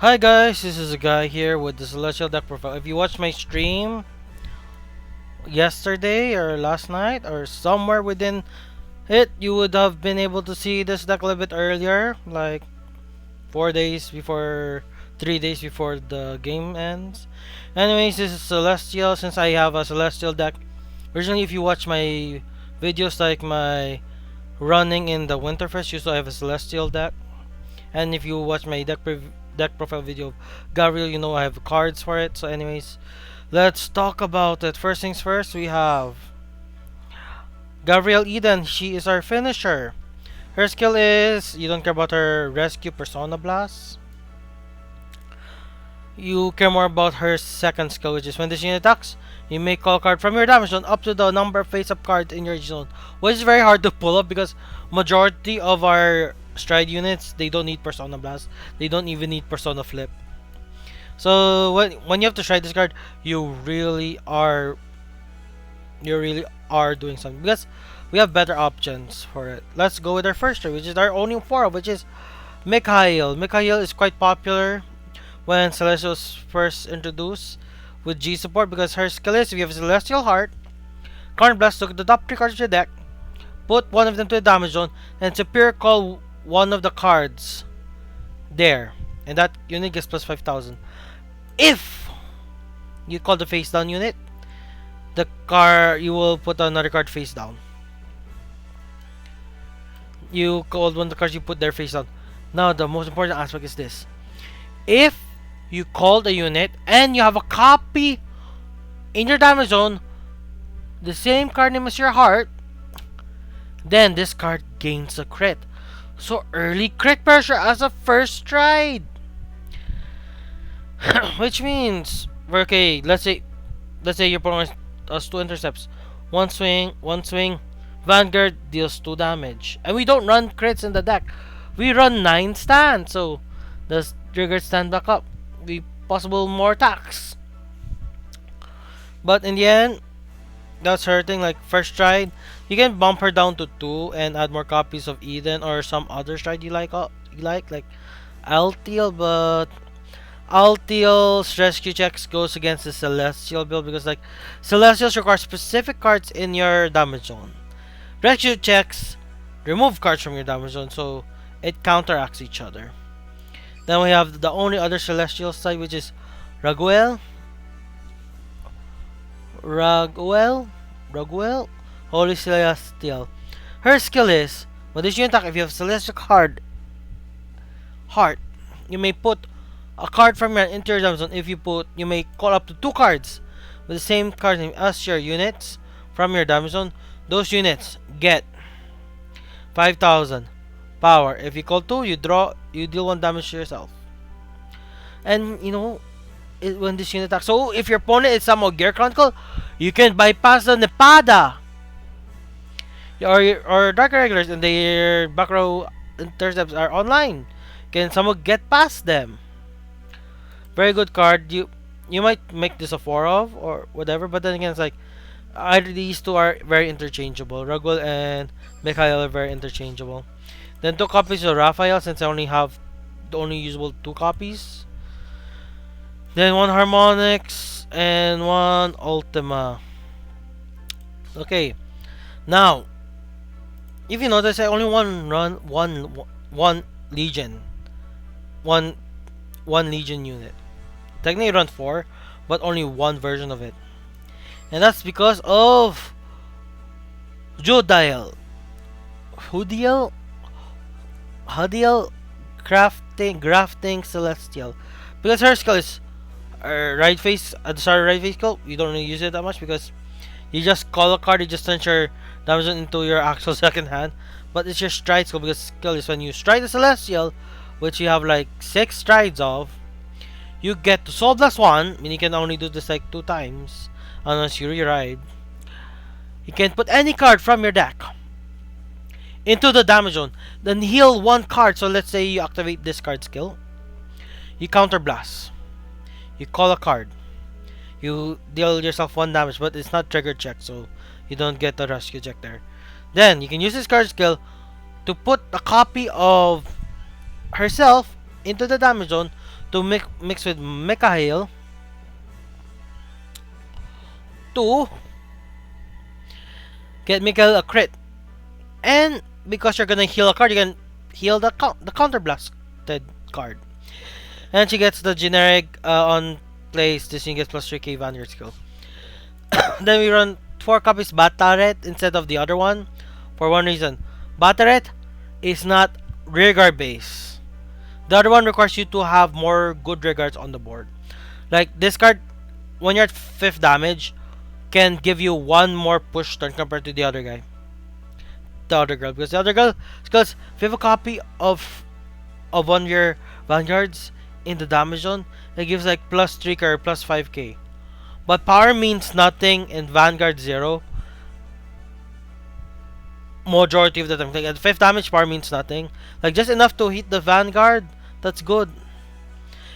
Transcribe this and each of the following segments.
Hi guys, this is a guy here with the Celestial Deck Profile. If you watched my stream yesterday or last night or somewhere within it, you would have been able to see this deck a little bit earlier, like 4 days before, 3 days before the game ends. Anyways, this is Celestial since I have a Celestial deck. Originally, if you watch my videos like my running in the Winterfest, you saw I have a Celestial deck. And if you watch my deck profile video of Gabriel, you know I have cards for it. So anyways, let's talk about it. First things first, we have Gabriel Eden. She is our finisher. Her skill is, you don't care about her rescue Persona Blast. You care more about her second skill, which is when this unit attacks, you may call a card from your damage zone up to the number of face-up cards in your zone, which is very hard to pull up because majority of our stride units, they don't need Persona Blast. They don't even need Persona Flip. So when you have to stride this card, you really are doing something because we have better options for it. Let's go with our first trade, which is our only 4, which is Mikhail. Mikhail is quite popular when Celestial was first introduced with G support because her skill is, if you have a Celestial Heart, Current Blast, look at the top 3 cards of your deck, put one of them to the damage zone, and Superior Call one of the cards there, and that unit gets plus 5,000. If you call the face down unit, the card, you will put another card face down. You called one of the cards, you put their face down. Now the most important aspect is this: if you called a unit and you have a copy in your damage zone, the same card name as your heart, then this card gains a crit. So early crit pressure as a first stride. Which means, okay, let's say your opponent has 2 intercepts. One swing, Vanguard deals 2 damage. And we don't run crits in the deck. We run 9 stands. So the trigger stand back up. We possible more attacks. But in the end, that's her thing. Like first stride, you can bump her down to 2 and add more copies of Eden or some other stride you like Altiel, but Altiel's rescue checks goes against the Celestial build because like Celestials require specific cards in your damage zone. Rescue checks remove cards from your damage zone, so it counteracts each other. Then we have the only other Celestial side, which is Raguel, Holy Celestial. Her skill is, when this unit attack, if you have Celestial card Heart, you may put a card from your interior damage zone. If you may call up to 2 cards with the same card name as your units from your damage zone. Those units get 5,000 power. If you call 2, you deal 1 damage to yourself. And you know, when this unit attacks, so if your opponent is somehow Gear Chronicle, you can bypass the Nepada or Dark Regulars, and their back row intercepts are online. Can somehow get past them. Very good card. You might make this a 4 of or whatever, but then again, it's like either these 2 are very interchangeable. Ragul and Mikhail are very interchangeable. Then 2 copies of Raphael, since I only have the only usable 2 copies. Then 1 Harmonix and 1 Ultima. Okay, now if you notice, I only one Legion, one Legion unit. Technically run 4, but only 1 version of it, and that's because of Hadiel Grafting Celestial, because her skill is right face at the start of right face skill. You don't really use it that much because you just call a card, you just turn your damage into your actual second hand. But it's your stride skill, because skill is when you stride the Celestial, which you have like 6 strides of, you get to Soul Blast 1, meaning you can only do this like 2 times unless you re-ride. You can put any card from your deck into the damage zone, then heal 1 card. So let's say you activate this card skill, you counter blast, you call a card, you deal yourself 1 damage, but it's not trigger check, so you don't get the rescue check there. Then you can use this card skill to put a copy of herself into the damage zone to mix with Mikhail to get Mikhail a crit. And because you're gonna heal a card, you can heal the counter blasted card. And she gets the generic on place. This thing gets plus 3k Vanguard skill. Then we run 4 copies Bataret instead of the other one for one reason. Bataret is not rearguard base. The other one requires you to have more good rearguards on the board. Like this card, when you're at 5th damage, can give you one more push turn compared to the other guy. The other girl. Because the other girl, because if you have a copy of one of your Vanguards in the damage zone, it gives like plus 3k or plus 5k. But power means nothing in Vanguard 0. Majority of the time. Like at 5th damage, power means nothing. Like just enough to hit the Vanguard, that's good.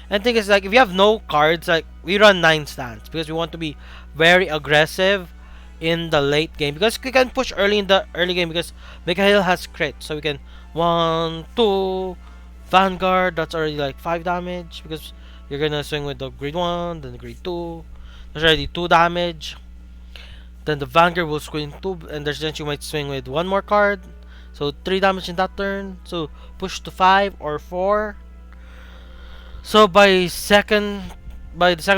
And the thing is, like, if you have no cards, like, we run 9 stands because we want to be very aggressive in the late game. Because we can push early in the early game because Mikhail has crit. So we can 1, 2, Vanguard, that's already like 5 damage because you're gonna swing with the grade 1, then the grade 2. There's already 2 damage. Then the Vanguard will swing 2, and there's chance you might swing with 1 more card. So 3 damage in that turn. So push to 5 or 4. So by the second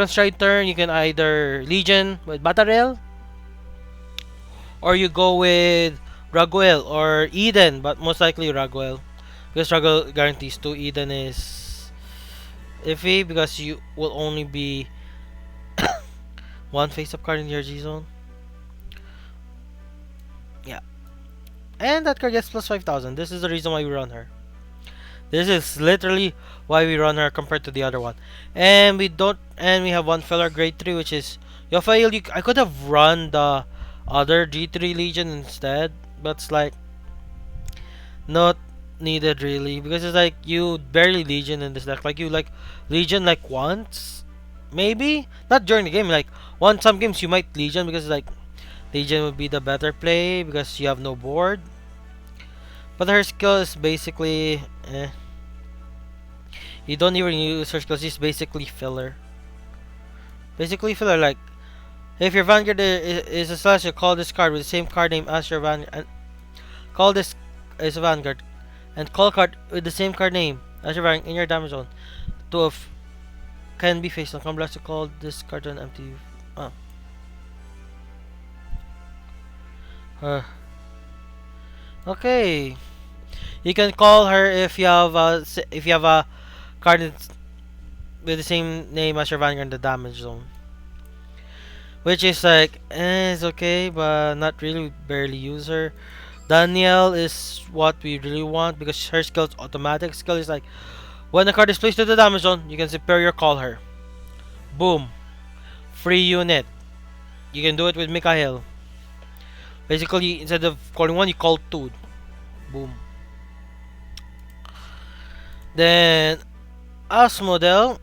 stride turn, you can either Legion with Batarel, or you go with Raguel or Eden, but most likely Raguel. Because Raguel guarantees 2, Eden is iffy because you will only be one face-up card in your G zone. Yeah. And that card gets plus 5,000. This is the reason why we run her. This is literally why we run her compared to the other one. And we have one filler grade 3, which is Yophail. I could have run the other G3 Legion instead, but it's like not needed really because it's like you barely Legion in this deck. Like you like Legion like once, maybe not during the game. Like some games you might Legion because like Legion would be the better play because you have no board. But her skill is basically you don't even use her skill. She's basically filler. Basically filler. Like if your Vanguard is a slash, you call this card with the same card name as your Vanguard. And call this as a Vanguard. And call card with the same card name as your Vanguard in your damage zone. Can be faced on. Come blast to call this card on empty. Okay. You can call her if you have a card with the same name as your Vanguard in the damage zone. Which is like, it's okay, but not really, barely use her. Danielle is what we really want because her skill is automatic. Skill is like, when the card is placed to the damage zone, you can superior call her. Boom. Free unit. You can do it with Mikhail. Basically, instead of calling 1, you call 2. Boom. Then, Asmodel,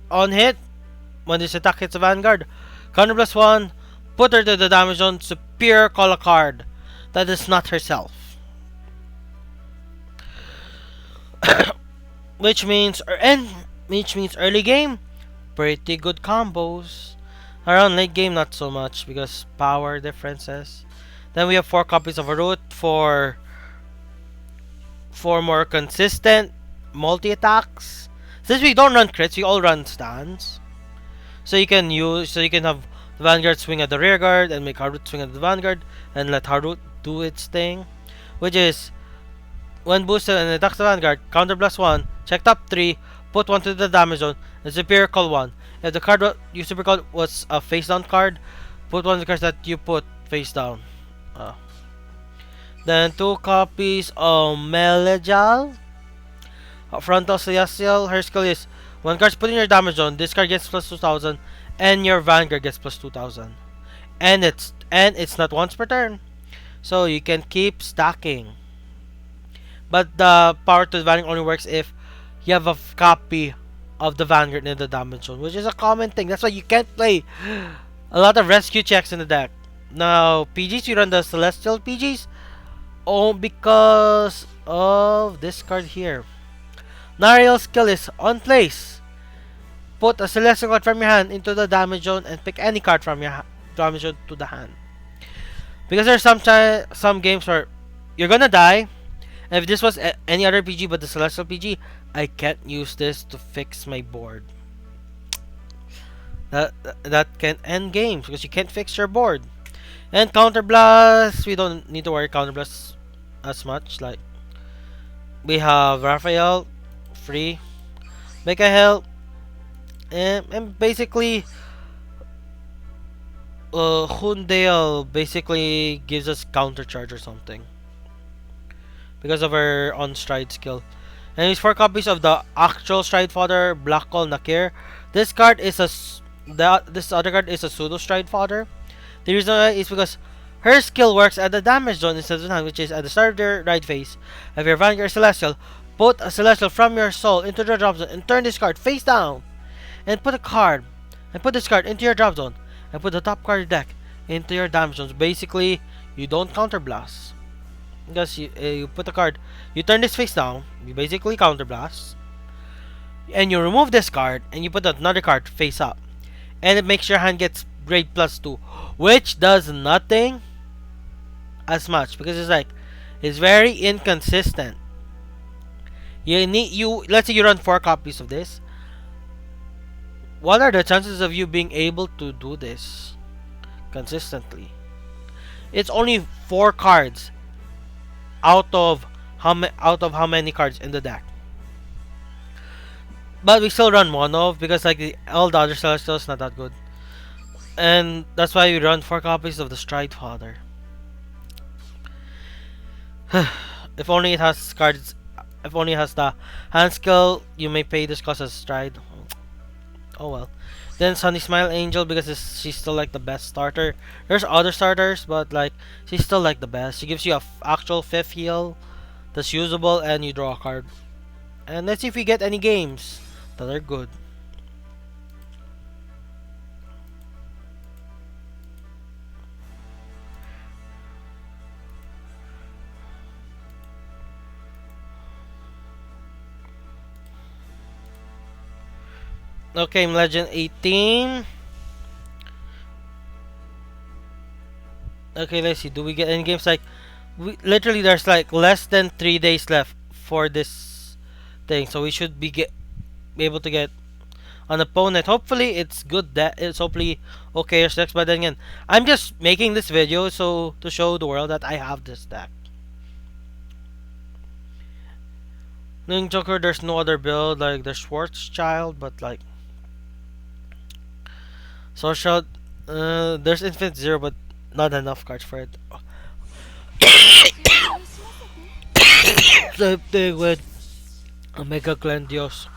on hit, when this attack hits a Vanguard, counter plus 1, put her to the damage zone, superior call a card that is not herself. which means early game, pretty good combos. Around late game, not so much because power differences. Then we have 4 copies of a root for more consistent multi attacks. Since we don't run crits, we all run stands. So you can have the Vanguard swing at the rear guard and make Harut swing at the Vanguard and let Harut do its thing. Which is when boosted and attacks the Vanguard, counter plus 1, check top 3, put 1 to the damage zone, and superior call 1. If the card you super called was a face down card, put 1 of the cards that you put face down. Then 2 copies of Melejal. Frontal Celestial. Her skill is when cards put in your damage zone, this card gets plus 2000 and your Vanguard gets plus 2000. And it's not once per turn. So you can keep stacking. But the power to the Vanguard only works if you have a copy of the Vanguard in the damage zone, which is a common thing. That's why you can't play a lot of rescue checks in the deck. Now, PGs, you run the Celestial PGs. Oh, because of this card here. Nariel's skill is on place. Put a celestial card from your hand into the damage zone and pick any card from your damage zone to the hand. Because there's some games where you're gonna die. And if this was any other PG but the celestial PG, I can't use this to fix my board. That can end games because you can't fix your board. And counter blast, we don't need to worry counter blast as much. Like we have Raphael, free, Mikael, and basically Hundale basically gives us counter charge or something because of her on stride skill. And use 4 copies of the actual stride fodder Black Call Nakir. This card is this other card is a pseudo stride fodder. The reason why is because her skill works at the damage zone instead of hand, which is at the start of your ride phase. If you're Vanguard Celestial, put a Celestial from your soul into the drop zone and turn this card face down. And put this card into your drop zone. And put the top card of your deck into your damage zones. Basically, you don't counter blast. Because you put the card, you turn this face down, you basically counter blast. And you remove this card, and you put another card face up. And it makes your hand gets grade +2. Which does nothing as much. Because it's very inconsistent. Let's say you run 4 copies of this. What are the chances of you being able to do this consistently? It's only 4 cards out of how many cards in the deck. But we still run mono because like all the other celestials not that good. And that's why we run 4 copies of the Stride Father. If only it has cards, if only it has the hand skill, you may pay this cost as Stride. Oh well. Then Sunny Smile Angel because she's still like the best starter. There's other starters, but like she's still like the best. She gives you a actual 5th heal that's usable, and you draw a card. And let's see if we get any games that are good. Okay, Legend 18. Okay, let's see. Do we get any games? Like, literally, there's like less than 3 days left for this thing, so we should be able to get an opponent. Hopefully, it's good. That it's hopefully okay or next. But then again, I'm just making this video so to show the world that I have this deck. Ning Joker, there's no other build. Like there's Schwarzschild, but like Social, there's Infinite Zero, but not enough cards for it. Same thing with Omega Glendios.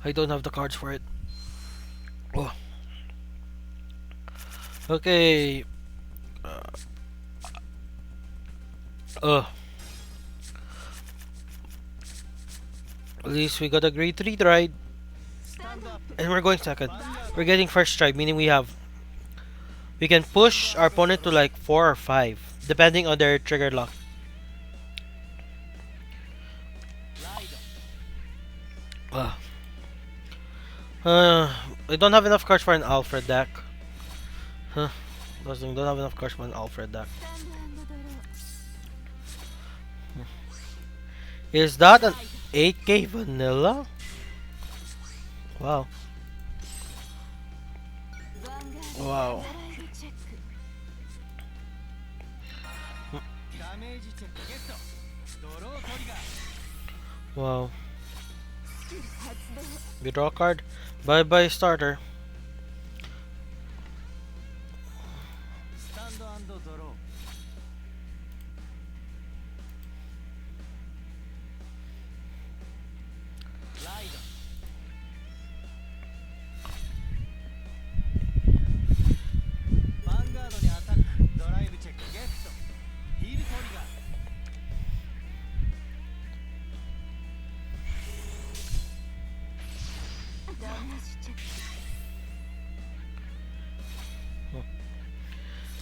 I don't have the cards for it. Oh. Okay. At least we got a grade 3 ride. And we're going second. We're getting first strike, meaning we can push our opponent to like 4 or 5, depending on their trigger lock. I don't have enough cards for an Alfred deck. Huh? Don't have enough cards for an Alfred deck. Is that an 8K vanilla? Wow. Wow. Wow. We draw a card. Bye bye starter.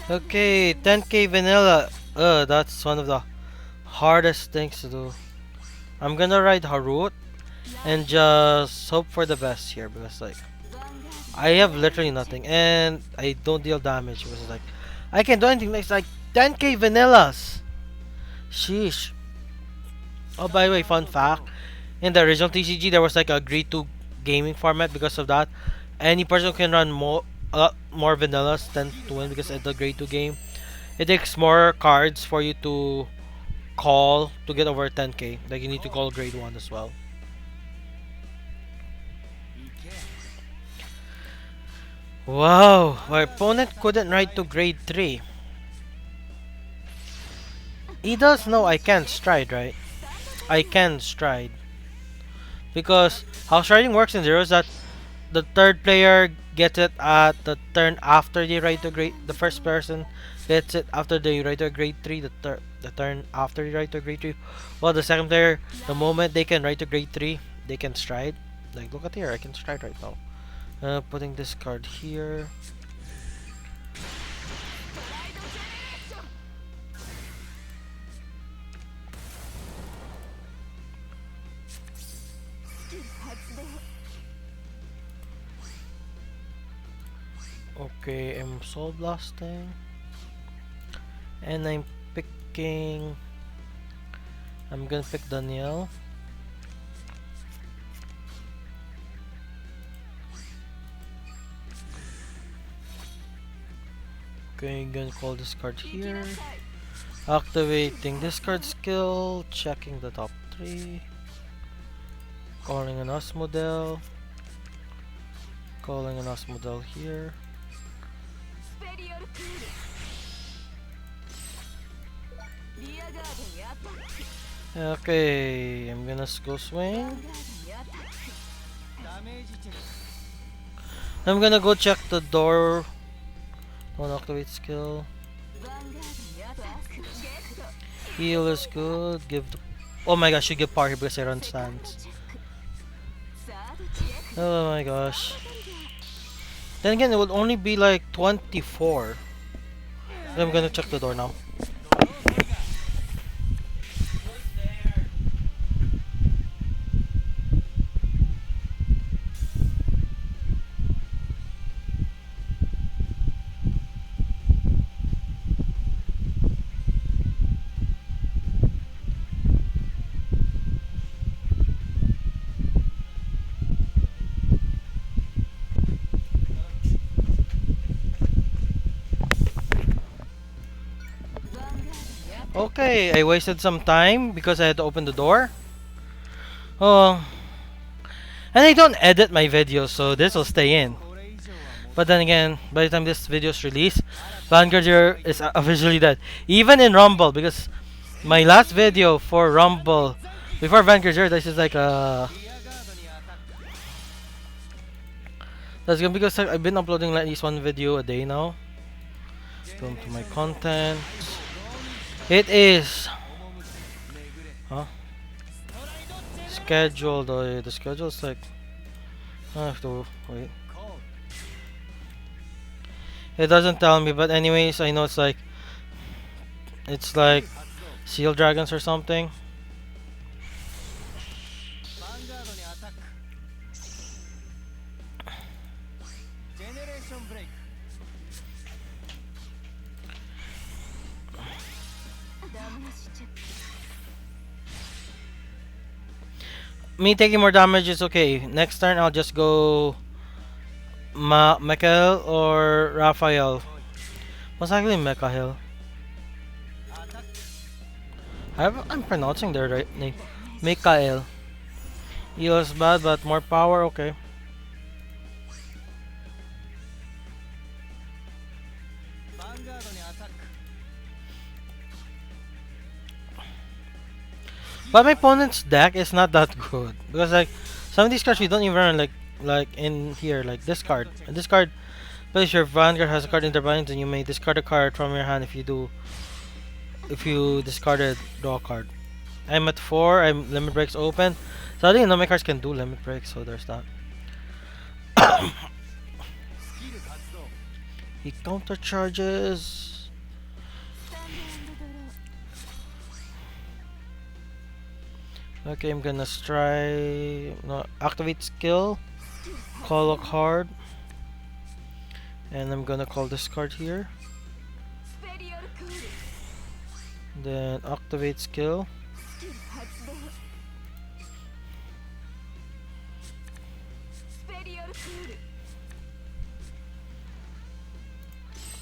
Okay, 10K vanilla. That's one of the hardest things to do. I'm gonna ride Harut and just hope for the best here because like I have literally nothing and I don't deal damage because like I can do anything. It's like 10k vanillas. Sheesh. Oh, by the way, fun fact: in the original TCG, there was like a agreed to gaming format. Because of that, any person can run a lot more vanillas than to win because it's a grade 2 game. It takes more cards for you to call to get over 10k. Like you need to call grade 1 as well. Wow, my opponent couldn't ride to grade 3. He does know I can't stride, right? I can stride. Because how striding works in Zero is that the third player gets it at the turn after they ride to grade. The first person gets it after they ride to grade 3. The turn after they ride to grade 3. While the second player, the moment they can ride to grade 3, they can stride. Like look at here, I can stride right now. Putting this card here. Okay, I'm soul blasting. And I'm picking. I'm gonna pick Danielle. Okay, I'm gonna call this card here. Activating this card skill. Checking the top 3. Calling an Osmodel. Calling an Osmodel here. Okay, I'm gonna go swing. I'm gonna go check the door. Don't activate skill. Heal is good. Give the. Oh my gosh, you give power here because I run stance. Oh my gosh. Then again, it would only be like 24. I'm gonna check the door now. Okay, I wasted some time because I had to open the door. Oh, and I don't edit my videos, so this will stay in. But then again, by the time this video is released, Vanguard is officially dead. Even in Rumble, because my last video for Rumble, before Vanguard, this is like a. That's good because I've been uploading like at least one video a day now. Go to my content. It is. Huh? Schedule. The schedule is like. I have to wait. It doesn't tell me, but anyways, I know it's like. It's like Seal Dragons or something. Me taking more damage is okay. Next turn, I'll just go Mikael or Raphael. Most likely Mikael. I'm pronouncing their right name. Mikael. Heals bad, but more power, okay. But my opponent's deck is not that good because like some of these cards we don't even run like in here like this card. And this card, but your Vanguard has a card in their binds and you may discard a card from your hand if you do. If you discarded, draw a card. I'm at 4. I'm limit breaks open. So I didn't know my cards can do limit breaks, so there's that. He counter charges. Okay, I'm gonna try no, activate skill, call a card, and I'm gonna call this card here. Then activate skill.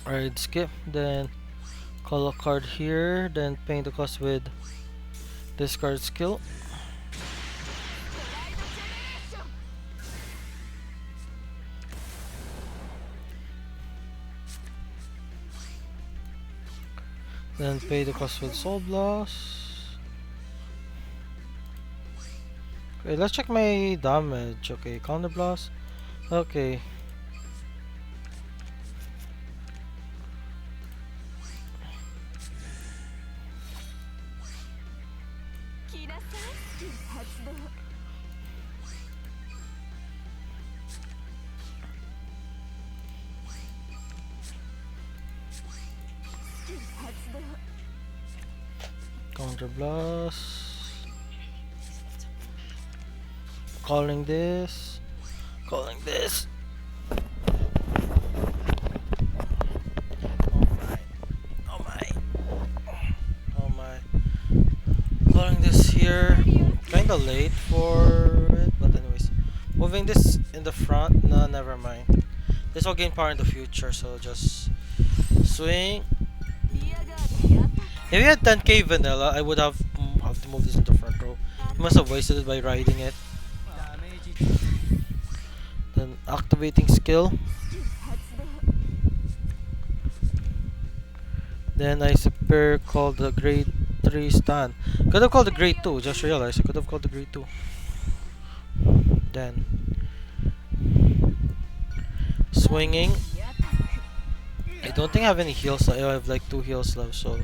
Alright, skip. Then call a card here. Then paying the cost with discard skill. Then pay the cost with soul blast. Okay, let's check my damage. Okay, counter blast. Okay. Counter blast. Calling this. Calling this. Oh my. Oh my. Calling this here. Kinda late for it, but anyways. Moving this in the front. No, never mind. This will gain power in the future, so just swing. If you had 10k vanilla, I would have to move this in the front row. You must have wasted it by riding it. Then activating skill. Then I super called the grade 3 stand. Could have called the grade 2, just realized I could have called the grade 2. Then swinging. I don't think I have any heals. I have like 2 heals left, so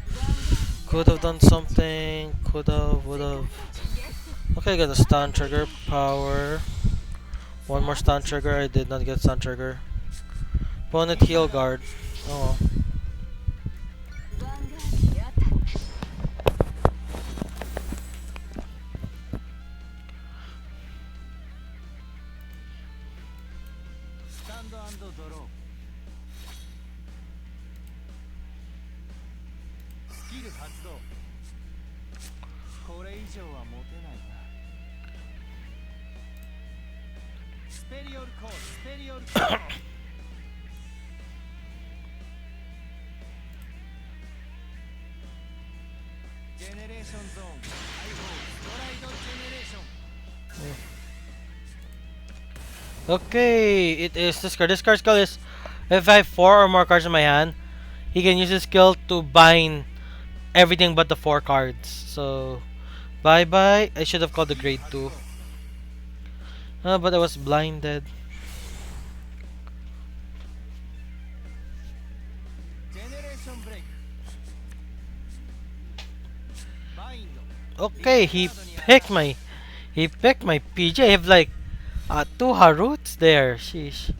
could have done something. Could have, would have. Okay, I got a stun trigger power. One more stun trigger. I did not get stun trigger. Opponent heal guard. Oh well. Okay, it is this card. This card skill is if I have 4 or more cards in my hand, he can use his skill to bind everything but the 4 cards. So, bye bye. I should have called the grade 2. But I was blinded. Okay, he picked my PJ. I have like 2 Haruts there. Sheesh.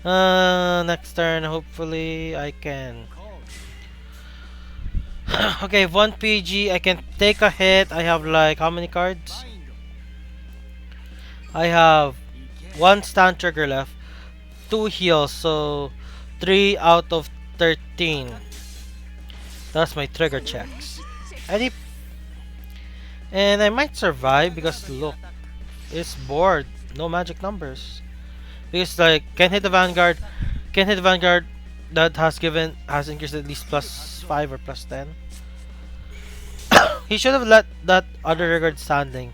Next turn, hopefully I can. Okay, 1 PG. I can take a hit. I have like how many cards? I have 1 stun trigger left, 2 heals, so 3 out of 13. That's my trigger checks. And I might survive because look, it's bored. No magic numbers. Because like can hit the Vanguard that has increased at least +5 or +10. He should have let that other trigger standing.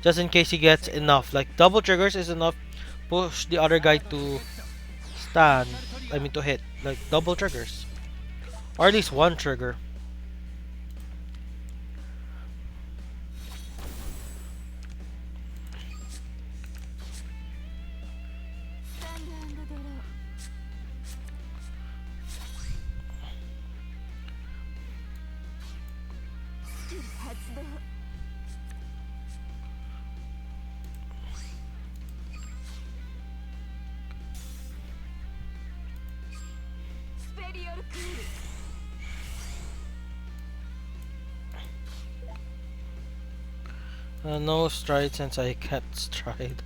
Just in case he gets enough. Like double triggers is enough push the other guy to stand. I mean to hit. Like double triggers. Or at least 1 trigger. No stride since I can't stride.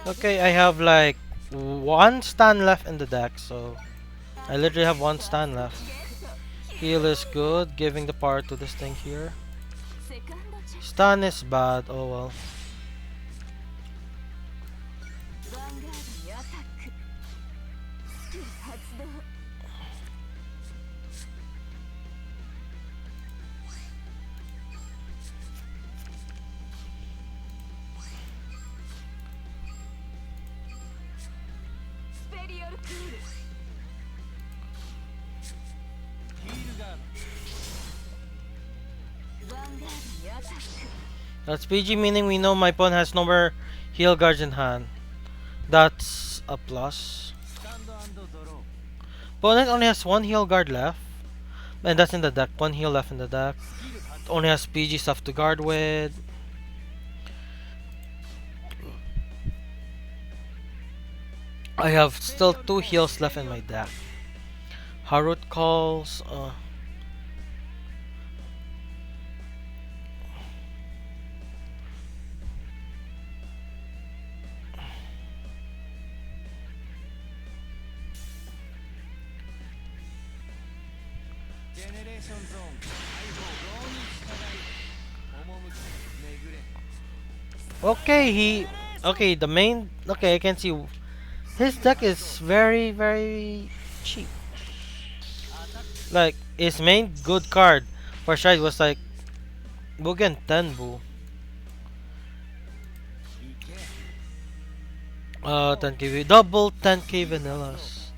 Okay, I have like one stand left in the deck, so I literally have one stand left. Heal is good, giving the power to this thing here. Stun is bad, oh well. That's PG, meaning we know my opponent has no more heal guards in hand. That's a plus. Opponent only has one heal guard left. And that's in the deck. One heal left in the deck. Only has PG stuff to guard with. I have still two heals left in my deck. Harut calls. Okay, the main. Okay, I can see. His deck is very, very cheap. Like, his main good card for Shide was like Bugen Tenbu. 10k double 10k vanillas.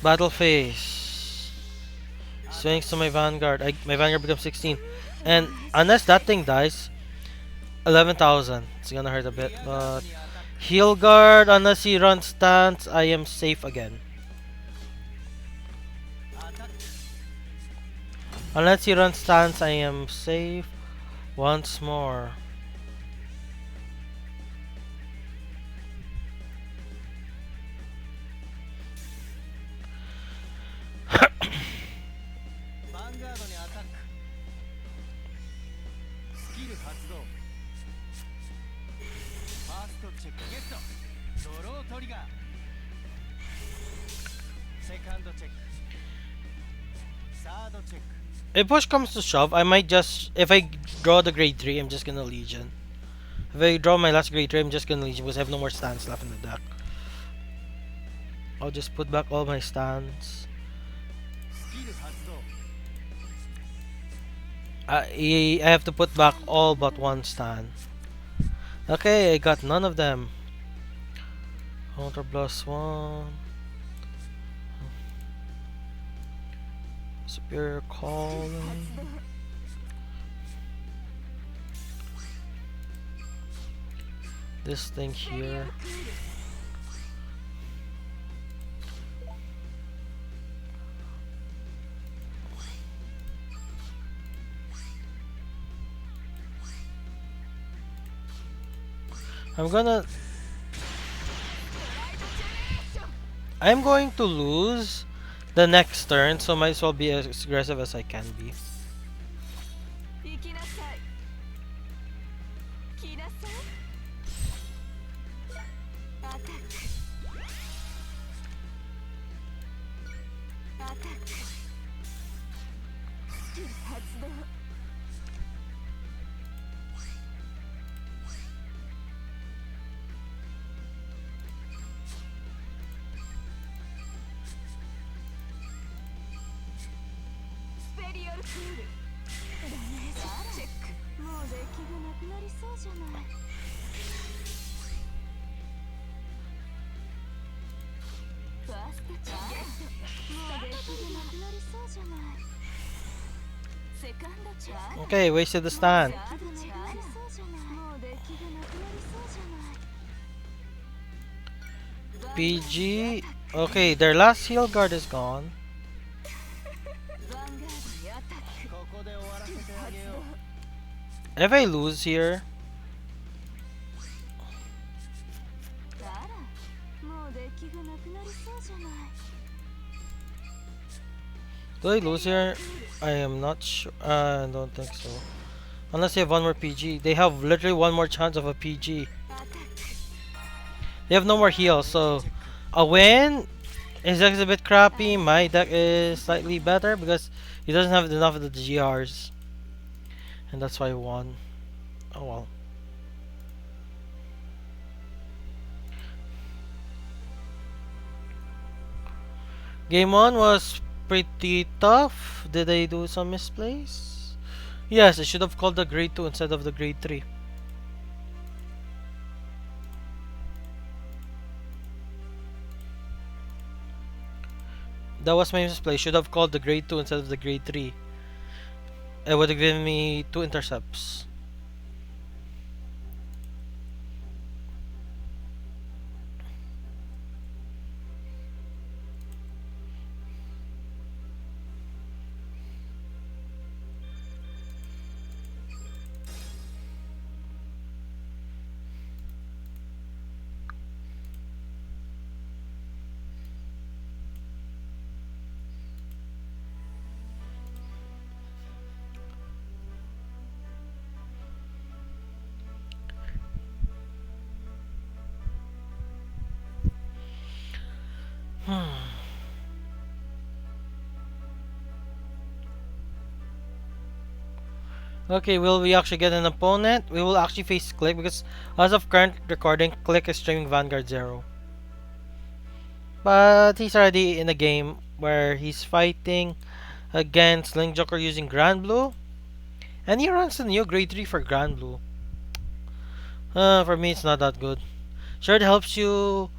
Battle phase. Swings to my Vanguard. My Vanguard becomes 16. And unless that thing dies, 11,000. It's gonna hurt a bit, but heal guard. Unless he runs stance, I am safe again. Unless he runs stance, I am safe once more. If push comes to shove, I might just, if I draw the grade 3, I'm just gonna Legion. If I draw my last grade 3, I'm just gonna Legion because I have no more stands left in the deck. I'll just put back all my stands. I have to put back all but one stand. Okay, I got none of them. Counter +1. Superior calling. This thing here. I'm going to lose the next turn, so might as well be as aggressive as I can be. Okay, wasted the stand. PG. Okay, their last heal guard is gone. If I lose here, do I lose here? I am not sure. I don't think so. Unless they have one more PG. They have literally one more chance of a PG. They have no more heals, so a win. His deck is a bit crappy. My deck is slightly better because he doesn't have enough of the GRs. And that's why I won. Oh well. Game 1 was pretty tough. Did I do some misplays? Yes, I should have called the grade 2 instead of the grade 3. That was my misplay. Should have called the grade 2 instead of the grade 3. It would have given me 2 intercepts. Okay, will we actually get an opponent? We will actually face Click because as of current recording, Click is streaming Vanguard 0. But he's already in a game where he's fighting against Link Joker using Grand Blue. And he runs the new grade 3 for Grand Blue. For me, it's not that good. Sure, it helps you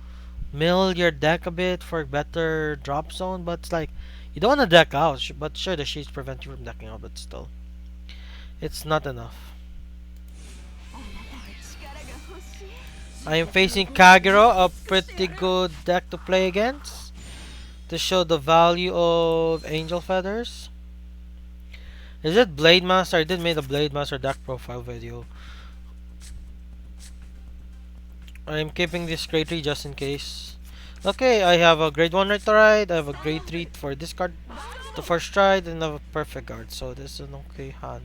mill your deck a bit for better drop zone, but it's like you don't want to deck out. But sure, the sheets prevent you from decking out, but still, it's not enough. I am facing Kagero, a pretty good deck to play against, to show the value of Angel Feathers. Is it Blade Master? I did make a Blade Master deck profile video. I'm keeping this grade 3 just in case. Okay, I have a grade 1 right to ride, I have a grade 3 for discard the first ride, and I have a perfect guard, so this is an okay hand.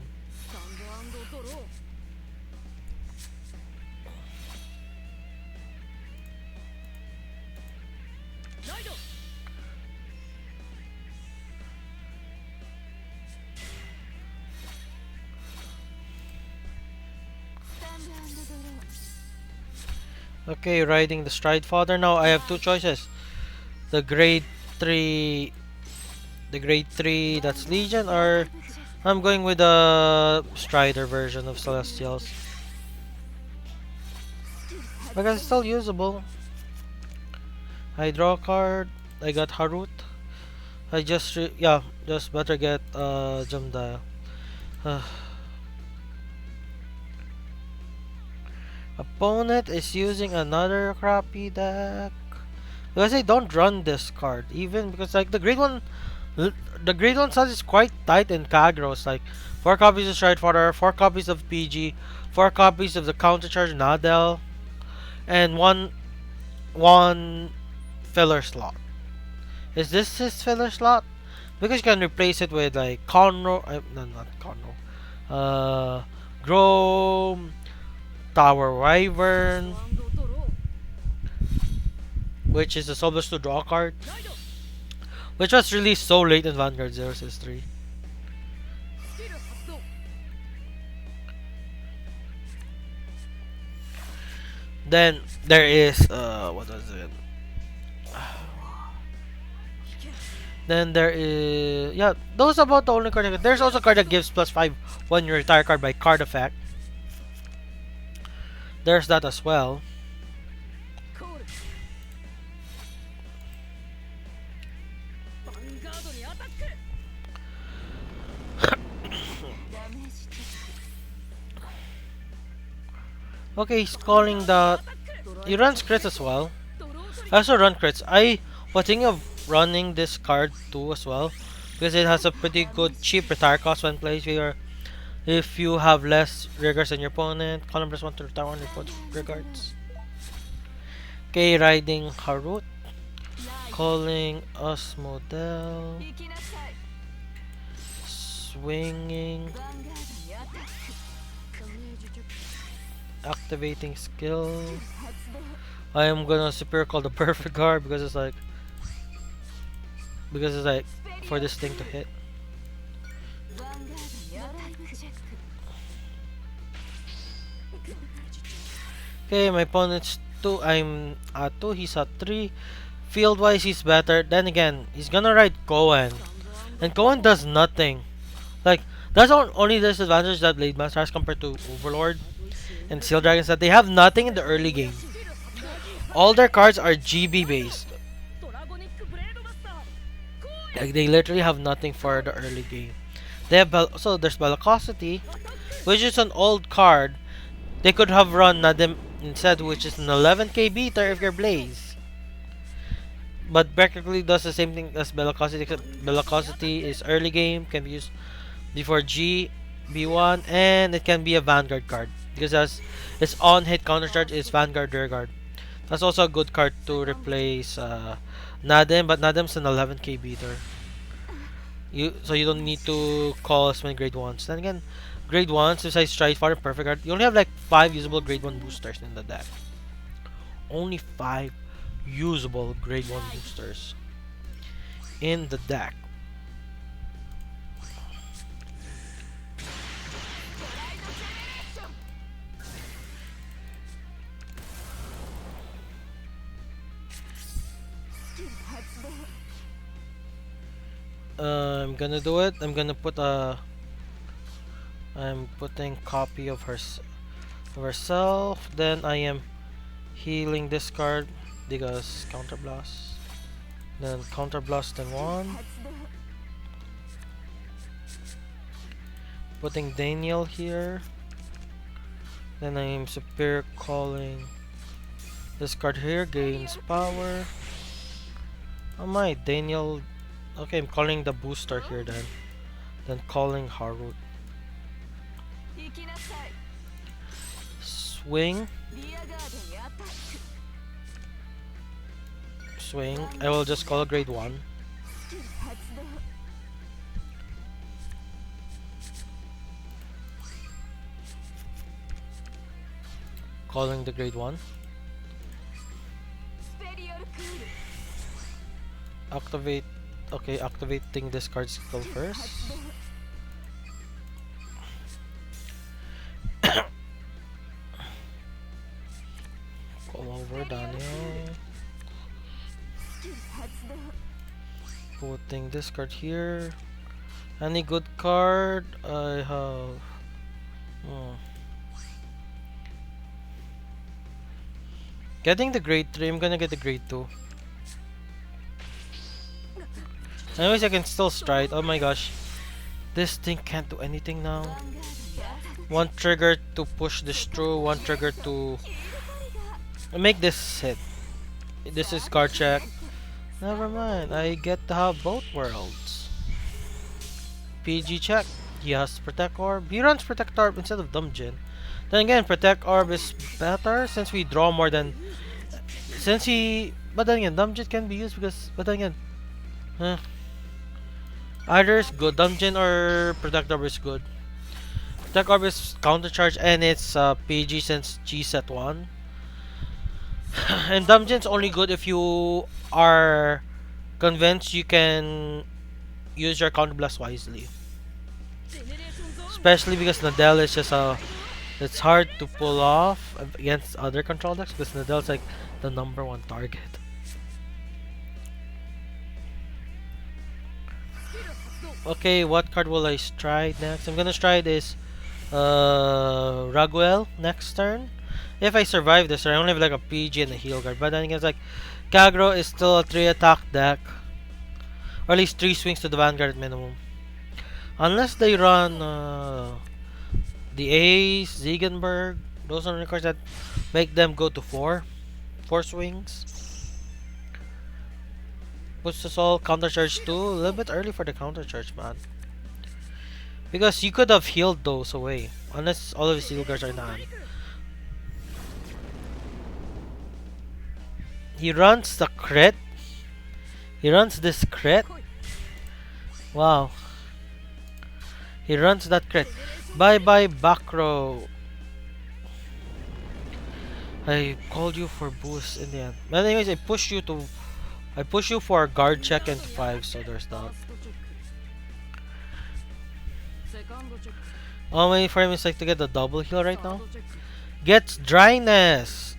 Okay, riding the Stride Father. Now I have two choices. The grade 3 that's Legion, or I'm going with the Strider version of Celestials. Because it's still usable. I draw a card. I got Harut. I just just better get Jamda. Opponent is using another crappy deck. Because I don't run this card, even because like the grade 1 size is quite tight in Kagros. Like 4 copies of Stride Fodder, 4 copies of PG, 4 copies of the counter charge Nadel, and one filler slot. Is this his filler slot? Because you can replace it with like Conro, no, not Conro, Grom, Tower Wyvern, which is a Soulblast to draw card, which was released so late in Vanguard Zero's history. Then there is what was it? Then there is those are about the only card. There's also a card that gives +5 when you retire card by card effect. There's that as well. Okay, he's calling that. He runs crits as well. I also run crits. I was thinking of running this card too as well, because it has a pretty good cheap retire cost when plays. We are If you have less regards than your opponent, column plus 1 to retire 1 regards. Okay, riding Harut. Calling us model. Swinging. Activating skill. I am gonna super call the perfect guard because it's like for this thing to hit. Okay, my opponent's 2. I'm at 2. He's at 3. Field wise, he's better. Then again, he's gonna ride Cohen. And Cohen does nothing. Like, that's only disadvantage that Blade Master has compared to Overlord and Steel Dragons, that they have nothing in the early game. All their cards are GB based. Like, they literally have nothing for the early game. They have so there's Velocity, which is an old card. They could have run Nadim instead, which is an 11k beater if you're Blaze. But practically does the same thing as Velocity, except Velocity is early game, can be used before G, B1, and it can be a Vanguard card. Because as its on hit counter charge is Vanguard rear guard. That's also a good card to replace Nadim, but Nadim's an 11k beater. So you don't need to call as many grade 1s. Then again, grade 1s, besides Stride Fighter Perfect Guard, you only have like 5 usable grade 1 boosters in the deck. Only 5 usable grade 1 boosters in the deck. I'm gonna do it. I'm putting copy of herself. Then I am healing this card because counter blast. Then counter blasting 1. Putting Daniel here. Then I am superior calling this card here, gains power. Oh my, Daniel. Okay, I'm calling the booster here then. Then calling Harut. Swing. Swing. I will just call a grade 1. Calling the grade 1. Activate. Okay, activating this card skill first. Call over Daniel. Putting this card here. Any good card? I have. Getting the grade 3. I'm gonna get the grade 2. Anyways, I can still stride. Oh my gosh. This thing can't do anything now. One trigger to push this through. One trigger to make this hit. This is card check. Never mind. I get to have both worlds. PG check. He has Protect Orb. He runs Protect Orb instead of Dungeon. Then again, Protect Orb is better since we draw more than... But then again, Dungeon can be used because... But then again... Either is good. Dungeon or Protect Orb is good. Protect Orb is counter charge and it's PG since G set 1. And Dungeon's only good if you are convinced you can use your counter blast wisely. Especially because Nadell is just it's hard to pull off against other control decks because Nadell's like the #1 target. Okay, what card will I stride next? I'm gonna stride this Raguel next turn. If I survive this turn, I only have like a PG and a heal guard. But then again, it's like Kagro is still a 3 attack deck. Or at least 3 swings to the Vanguard at minimum. Unless they run the Ace, Ziegenberg. Those are the cards that make them go to 4 swings. Puts us all counter charge 2. A little bit early for the counter charge, man. Because you could have healed those away. Unless all of his steel guards are not. He runs the crit. He runs this crit. Wow. He runs that crit. Bye bye back row. I called you for boost in the end. But anyways, I push you for a guard check into 5, so there's that. All my frame is like to get the double heal right now. Gets dryness.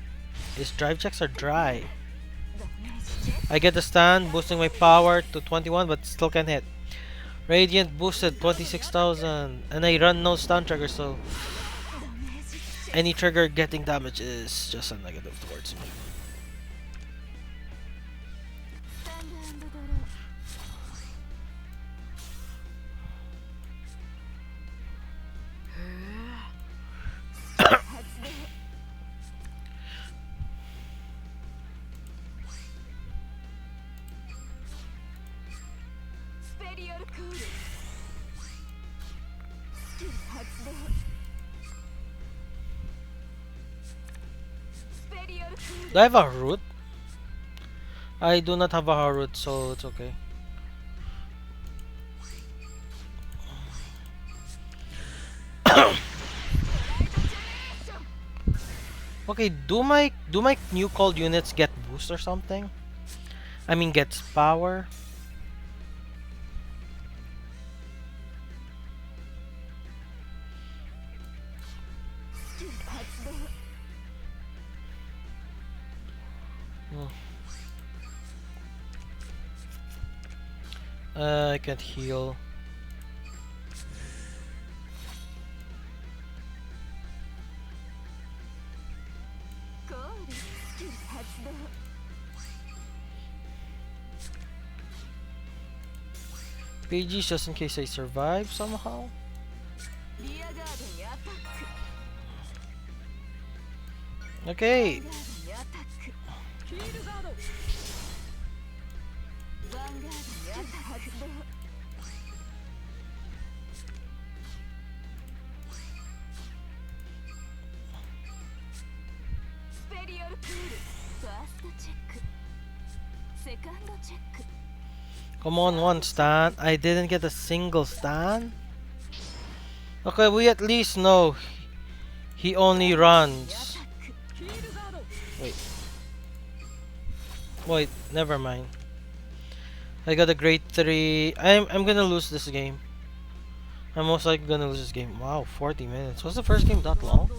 His drive checks are dry. I get the stun, boosting my power to 21, but still can't hit. Radiant boosted 26,000, and I run no stun trigger, so any trigger getting damage is just a negative towards me. Do I have a root? I do not have a root, so it's okay. Okay, do my new called units get boost or something? I mean, gets power. I can't heal. PGs just in case I survive somehow. Okay. Come on, one stand. I didn't get a single stand. Okay, we at least know he only runs. Wait. Wait, never mind. I got a grade 3. I'm gonna lose this game. I'm most likely gonna lose this game. Wow, 40 minutes. Was the first game that long?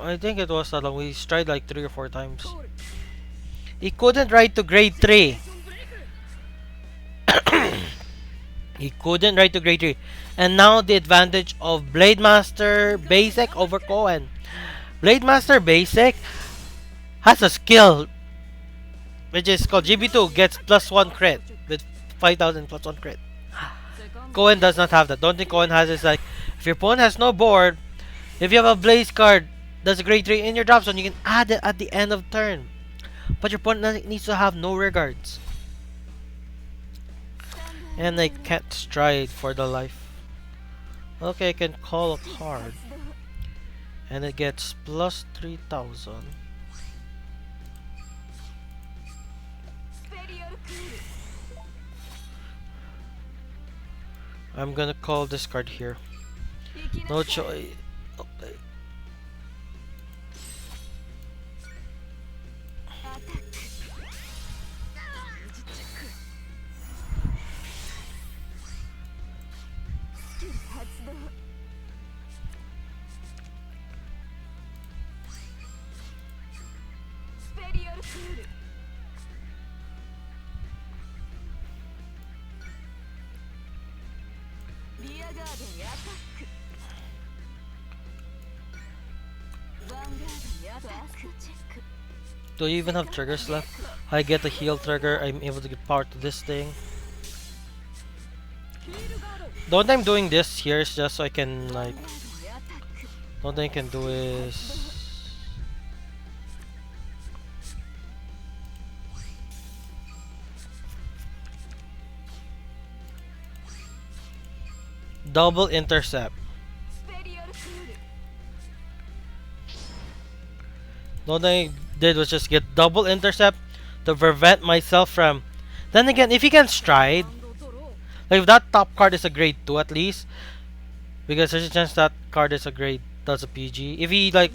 I think it was that long. We tried like 3 or 4 times. He couldn't ride to grade 3. He couldn't ride to grade 3. And now the advantage of Blade Master Basic over Cohen. Blade Master Basic has a skill which is called GB2, gets +1 crit with 5,000 +1 crit. Cohen does not have that. Don't think Cohen has is like, if your opponent has no board, if you have a Blaze card that's a grade 3 in your drop zone, you can add it at the end of turn. But your opponent needs to have no rear guards. And I can't stride for the life. Okay, I can call a card. And it gets +3,000. I'm gonna call this card here. No choice. Okay. Do you even have triggers left? I get a heal trigger, I'm able to give power to this thing. The only I'm doing this here is just so I can like... The only thing I can do is... double intercept. All I did was just get double intercept to prevent myself from. Then again, if he can stride, like if that top card is a grade 2 at least, because there's a chance that card is a grade that's a PG. If he like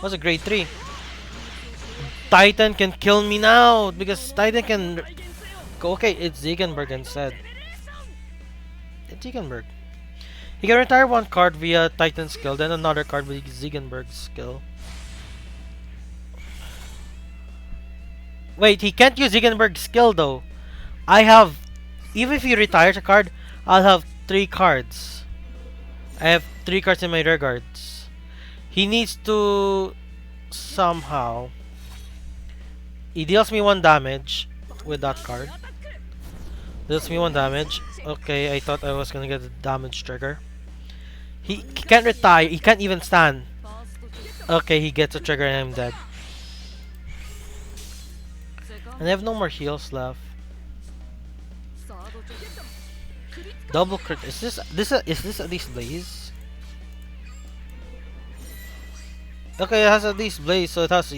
was a grade 3, Titan can kill me now because Titan can go. Okay, it's Ziegenberg instead. It's Ziegenberg. He can retire one card via Titan skill, then another card with Ziegenberg's skill. Wait, he can't use Ziegenberg's skill though. I have, even if he retires a card, I'll have 3 cards. I have 3 cards in my rear guards. He needs to somehow. He deals me 1 damage with that card. Deals me 1 damage. Okay, I thought I was gonna get a damage trigger. He can't retire. He can't even stand. Okay, he gets a trigger and I'm dead. And I have no more heals left. Double crit. Is this at least Blaze? Okay, it has at least Blaze, so it has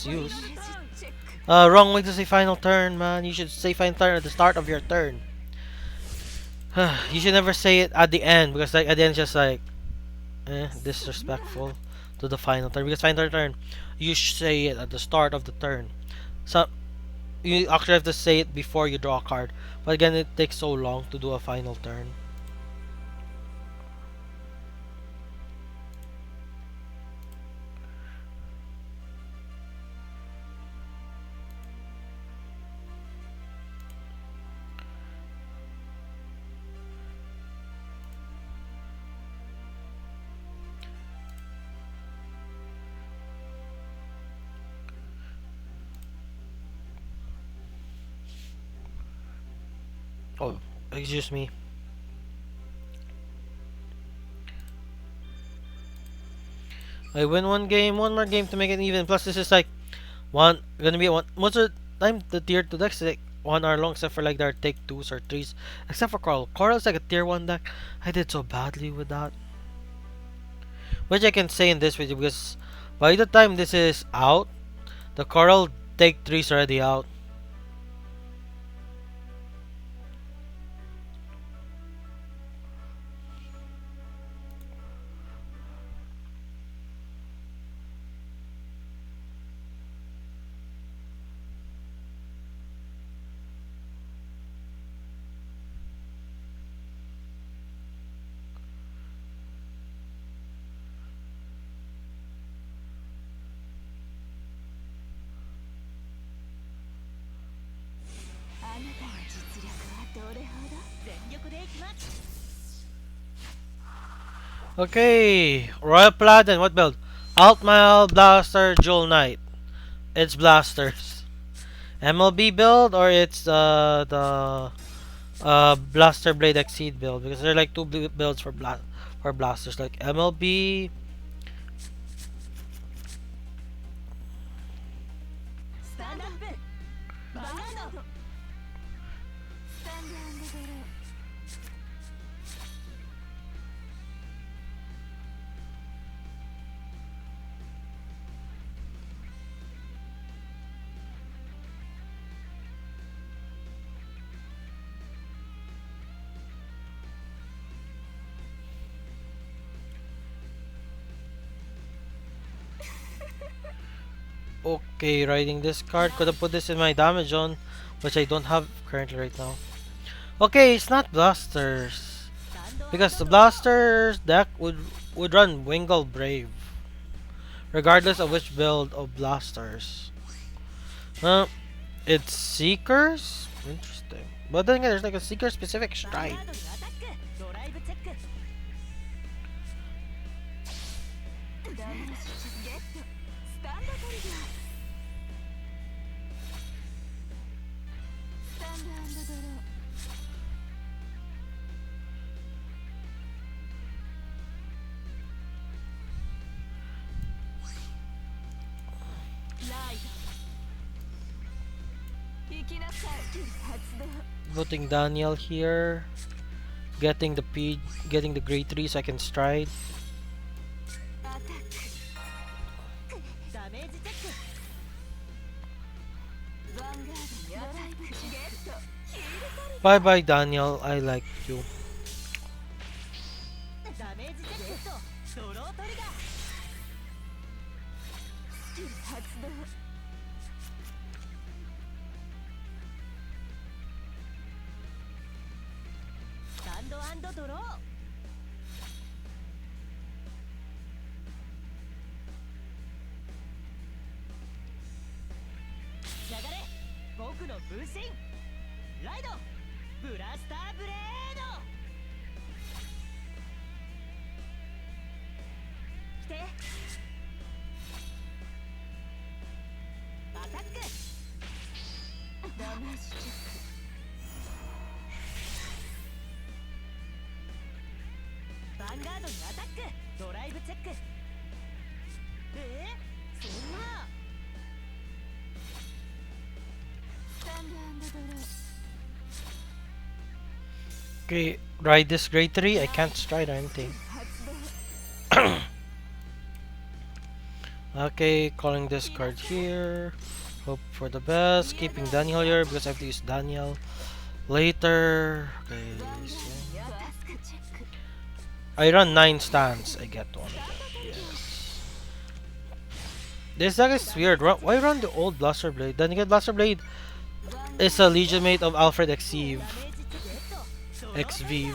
use. Wrong way to say final turn, man. You should say final turn at the start of your turn. You should never say it at the end because like at the end it's just like disrespectful to the final turn, because final turn you should say it at the start of the turn. So you actually have to say it before you draw a card. But again, it takes so long to do a final turn. Oh, excuse me. I win one more game to make it even. Plus, this is like gonna be one. Most of the time, the tier 2 decks is like 1 hour long, except for like their take 2s or 3s. Except for Coral. Coral's like a tier 1 deck. I did so badly with that. Which I can say in this video because by the time this is out, the Coral take 3's already out. Okay, Royal Paladin, what build? Altmail, Blaster, Jewel Knight. It's Blasters. MLB build or it's the Blaster Blade Exceed build, because there are like 2 builds for Blasters, like MLB. Okay, writing this card. Could have put this in my damage zone, which I don't have currently right now. Okay, it's not Blasters. Because the Blasters deck would run Wingle Brave. Regardless of which build of Blasters. It's Seekers? Interesting. But then again, there's like a Seeker specific stride. Putting Daniel here. getting the P, getting the grade 3 so I can stride. Bye bye Daniel, I like you. Vanguard にアタックドライブチェックそんなスタンド&ドロー Okay, ride this grade 3. I can't stride or anything. Okay, calling this card here. Hope for the best. Keeping Daniel here because I have to use Daniel later. Okay, so I run 9 stands. I get one of them. Yes. This deck is weird. Why run the old Blaster Blade? Then again, Blaster Blade is a Legion mate of Alfred Xvive. Xvive.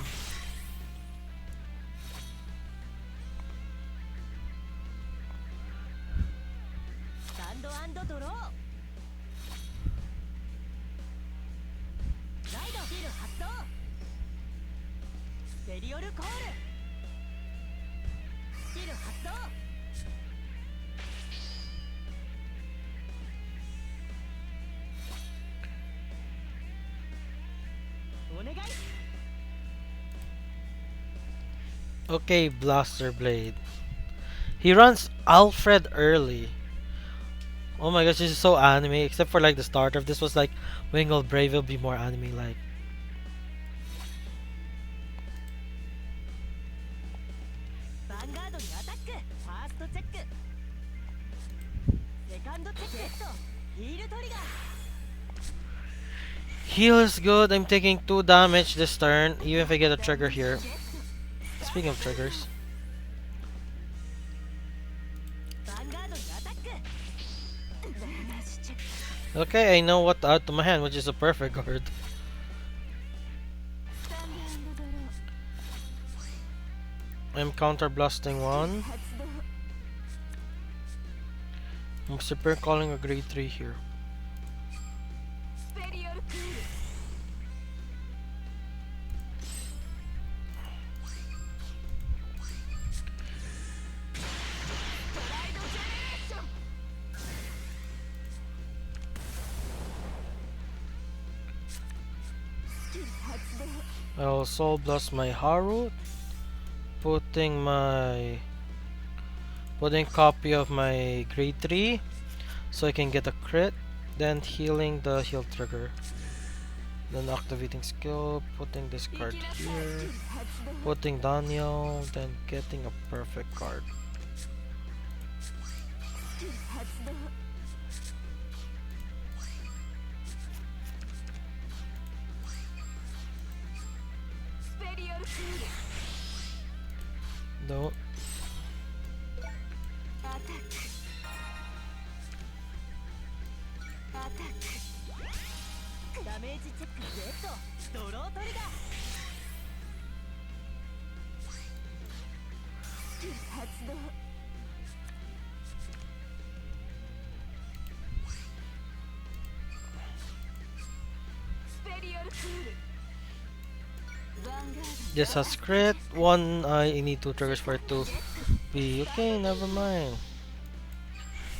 Okay, Blaster Blade. He runs Alfred early. Oh my gosh, this is so anime. Except for like the starter. If this was like Wingle Brave, it'll be more anime like. Heal is good. I'm taking 2 damage this turn, even if I get a trigger here. Speaking of triggers. Okay, I know what to add to my hand, which is a perfect card. I'm counter blasting 1. I'm super calling a grade 3 here. I'll Soul Blast my Haru, putting copy of my grade 3 so I can get a crit, then healing the heal trigger, then activating skill, putting this card here, putting Daniel, then getting a perfect card. Don't. This has crit. One, I need 2 triggers for it to be okay. Never mind.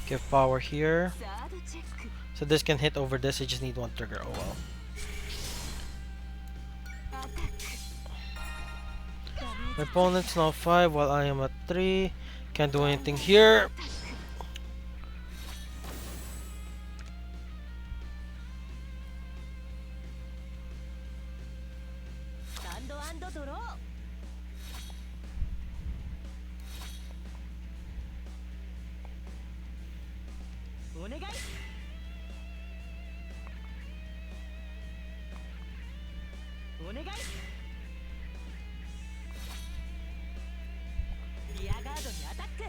Give power here. So this can hit over this. I just need 1 trigger. Oh well. My opponent's now 5 while I am at 3. Can't do anything here. お願いお願いリアガードにアタック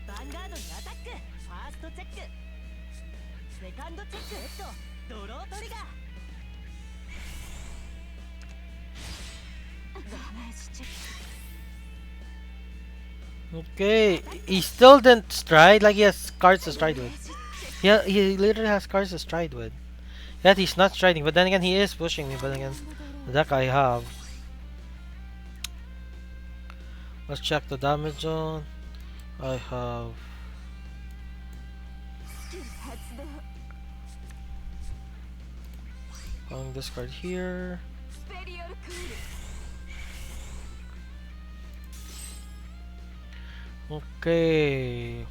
ヴァンガードにアタックファーストチェックセカンドチェックヘッドドロートリガーダメージチェック Okay, he still didn't stride. Like he has cards to stride with. Yeah, he literally has cards to stride with. Yet he's not striding. But then again, he is pushing me. But then again, the deck I have. Let's check the damage on. I have. Going this card here. Okay.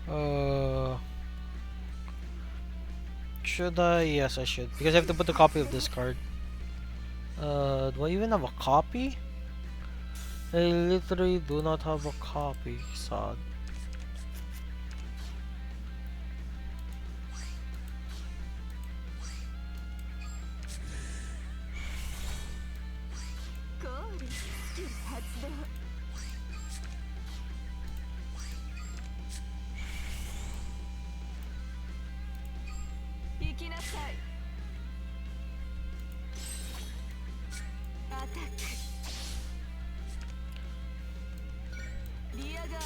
Uh, should I? Yes, I should. Because I have to put a copy of this card. Do I even have a copy? I literally do not have a copy. Sad.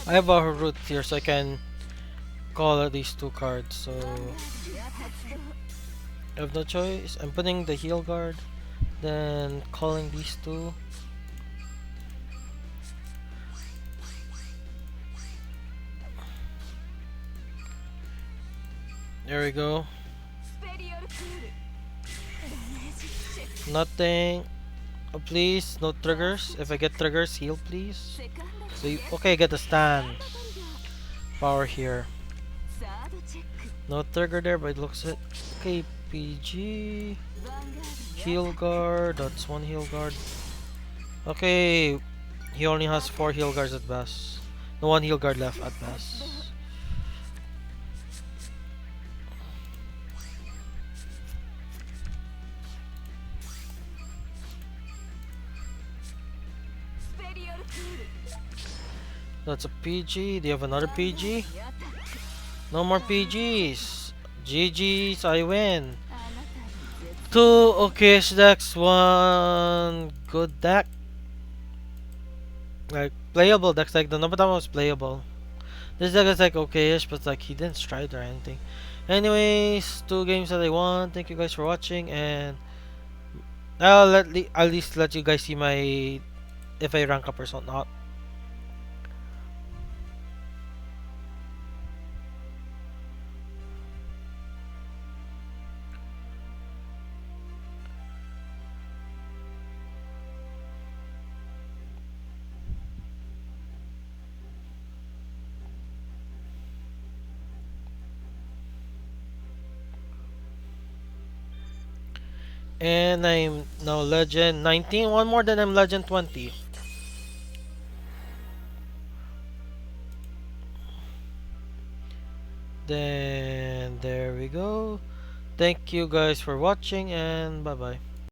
I have a root here, so I can call out these two cards. So I have no choice. I'm putting the heal guard, then calling these two. There we go. Nothing. Oh, please, no triggers. If I get triggers, heal, please. So okay, I get the stand. Power here. No trigger there, but it looks it. Okay, PG. Heal guard. That's one heal guard. Okay, he only has 4 heal guards at best. No one heal guard left at best. That's a PG. Do you have another PG? No more PGs. GG's, I win. 2 okayish decks, 1 good deck. Like, playable decks, like the Nobunaga was playable. This deck is like okayish, but like he didn't stride or anything. Anyways, 2 games that I won. Thank you guys for watching, and I'll at least let you guys see my if I rank up or not. And I'm now legend 19. One more, then I'm legend 20. Then there we go. Thank you guys for watching, and bye bye.